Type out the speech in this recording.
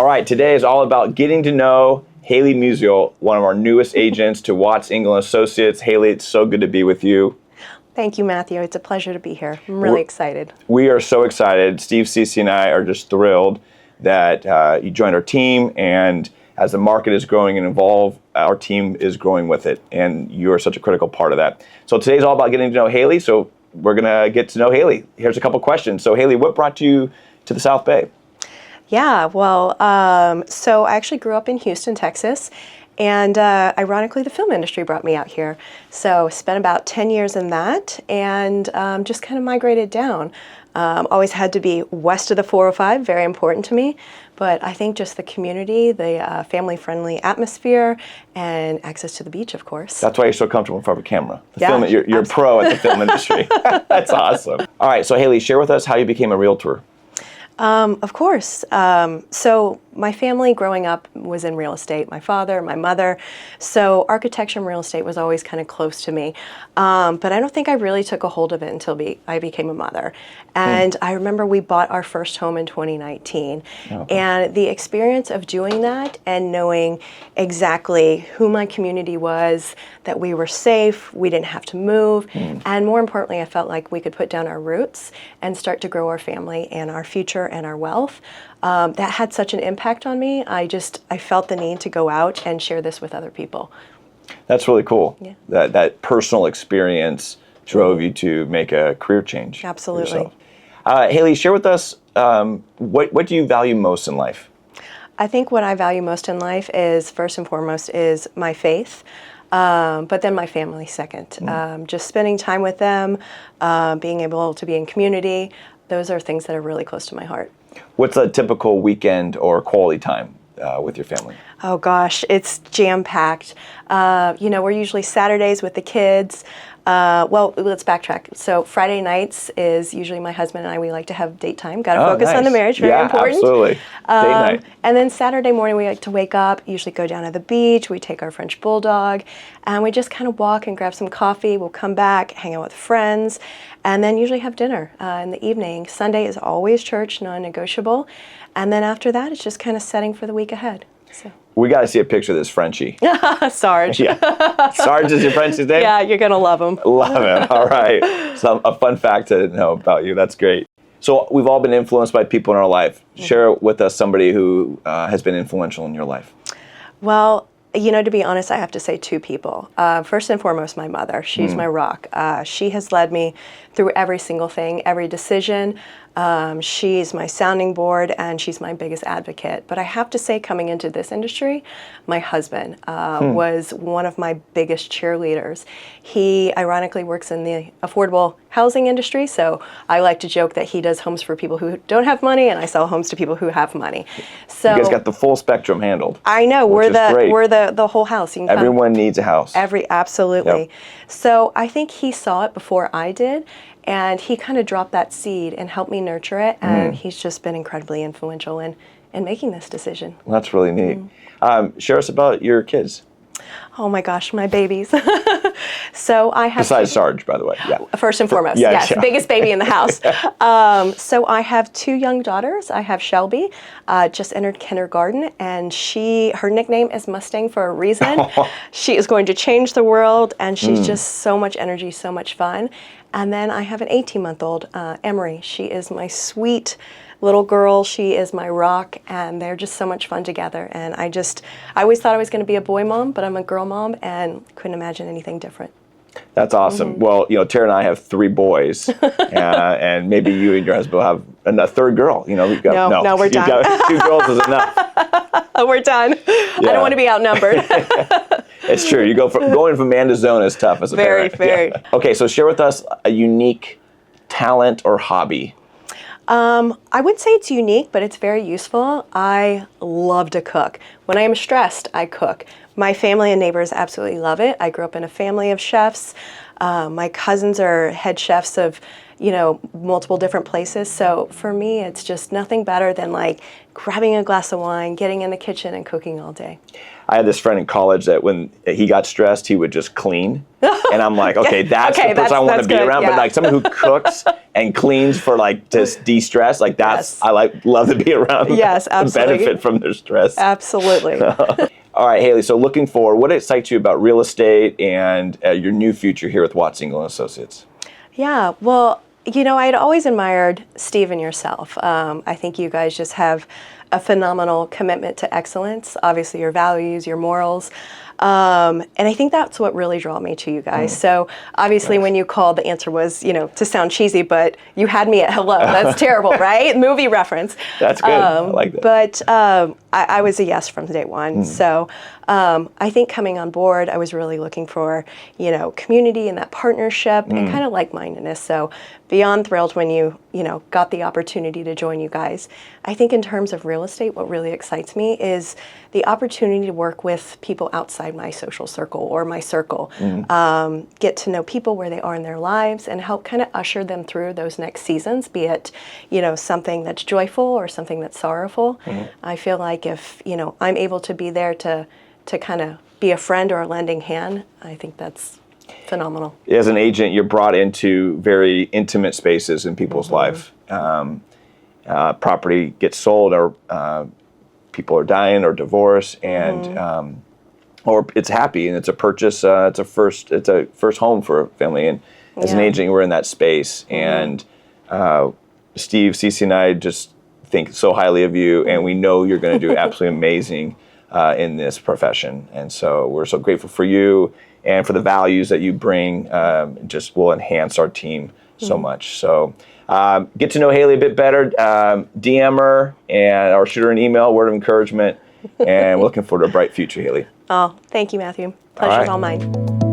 right, today is all about getting to know Haley Musial, one of our newest agents to Watts Engle Associates. Haley, it's so good to be with you. Thank you, Matthew. It's a pleasure to be here. I'm really excited. We are so excited. Steve, Cece, and I are just thrilled that you joined our team, and as the market is growing and evolve, our team is growing with it, and you are such a critical part of that. So today's all about getting to know Haley, so we're going to get to know Haley. Here's a couple questions. So Haley, what brought you to the South Bay? Yeah, well, so I actually grew up in Houston, Texas, and ironically, the film industry brought me out here. So spent about 10 years in that, and just kind of migrated down. Always had to be west of the 405, very important to me. But I think just the community, the family-friendly atmosphere, and access to the beach, of course. That's why you're so comfortable in front of a camera. Yeah, you're a pro at the film industry. That's awesome. All right, so Haley, share with us how you became a realtor. Of course. So my family growing up was in real estate, my father, my mother. So architecture and real estate was always kind of close to me. But I don't think I really took a hold of it until I became a mother. And I remember we bought our first home in 2019. Okay. And the experience of doing that and knowing exactly who my community was, that we were safe, we didn't have to move, and more importantly, I felt like we could put down our roots and start to grow our family and our future and our wealth. That had such an impact on me. I felt the need to go out and share this with other people. That's really cool. Yeah. That personal experience drove you to make a career change. Absolutely. Haley, share with us, what do you value most in life? I think what I value most in life is, first and foremost, is my faith. But then my family second. Just spending time with them, being able to be in community, those are things that are really close to my heart. What's a typical weekend or quality time with your family? Oh gosh, it's jam-packed. We're usually Saturdays with the kids. Well, let's backtrack. So Friday nights is usually my husband and I, we like to have date time. Got to focus on the marriage, very important. Absolutely. Date night. And then Saturday morning we like to wake up, usually go down to the beach, we take our French Bulldog, and we just kind of walk and grab some coffee. We'll come back, hang out with friends, and then usually have dinner in the evening. Sunday is always church, non-negotiable. And then after that, it's just kind of setting for the week ahead. So. We got to see a picture of this Frenchie. Sarge. Yeah. Sarge is your Frenchie's name? Yeah, you're going to love him. Love him. All right. So a fun fact to know about you. That's great. So we've all been influenced by people in our life. Share with us somebody who has been influential in your life. Well, to be honest, I have to say two people. First and foremost, my mother. She's my rock. She has led me through every single thing, every decision. She's my sounding board, and she's my biggest advocate. But I have to say, coming into this industry, my husband was one of my biggest cheerleaders. He ironically works in the affordable housing industry, so I like to joke that he does homes for people who don't have money, and I sell homes to people who have money. So you guys got the full spectrum handled. I know, we're the whole house. You can Everyone needs a house. Absolutely. Yep. So I think he saw it before I did, and he kind of dropped that seed and helped me nurture it, and he's just been incredibly influential in making this decision. Well, that's really neat. Share us about your kids. Oh my gosh, my babies. So I have... Besides Sarge, by the way. Yeah. First and foremost, yes. Biggest baby in the house. So I have two young daughters. I have Shelby, just entered kindergarten, and her nickname is Mustang for a reason. She is going to change the world, and she's just so much energy, so much fun. And then I have an 18-month-old, Emery. She is my sweet little girl. She is my rock, and they're just so much fun together. And I always thought I was going to be a boy mom, but I'm a girl mom, and couldn't imagine anything different. That's awesome. Well, Tara and I have 3 boys, and maybe you and your husband will have a third girl. No, we're done. 2 girls is enough. We're done. Yeah. I don't want to be outnumbered. It's true. Going from man to zone is tough as a parent. Very. Yeah. Okay, so share with us a unique talent or hobby. I wouldn't say it's unique, but it's very useful. I love to cook. When I am stressed, I cook. My family and neighbors absolutely love it. I grew up in a family of chefs. My cousins are head chefs of, multiple different places. So for me, it's just nothing better than like grabbing a glass of wine, getting in the kitchen and cooking all day. I had this friend in college that when he got stressed, he would just clean. And I'm like, okay, that's the person I want to be around. Yeah. But like someone who cooks and cleans for like to de-stress, like that's, love to be around. Yes, absolutely. Benefit from their stress. Absolutely. All right, Haley, so looking forward, what excites you about real estate and your new future here with Watts Engle Associates? Yeah, well, I'd always admired Steve and yourself. I think you guys just have a phenomenal commitment to excellence, obviously your values, your morals. And I think that's what really drew me to you guys. So obviously when you called, the answer was, to sound cheesy, but you had me at hello. That's terrible, right? Movie reference. That's good. I like that. But I was a yes from day one. So I think coming on board, I was really looking for, community and that partnership and kind of like-mindedness. So beyond thrilled when you got the opportunity to join you guys. I think in terms of real estate, what really excites me is the opportunity to work with people outside my social circle or my circle, get to know people where they are in their lives and help kind of usher them through those next seasons, be it, something that's joyful or something that's sorrowful. I feel like if, I'm able to be there to kind of be a friend or a lending hand, I think that's phenomenal. As an agent, you're brought into very intimate spaces in people's life. Property gets sold, or people are dying or divorced, and or it's happy and it's a purchase. It's a first home for a family, and as an agent, we're in that space. And Steve, Cece, and I just think so highly of you, and we know you're going to do absolutely amazing in this profession. And so we're so grateful for you and for the values that you bring. Just will enhance our team so much. So get to know Haley a bit better. DM her or shoot her an email, word of encouragement. And we're looking forward to a bright future, Haley. Oh, thank you, Matthew. Pleasure's all mine.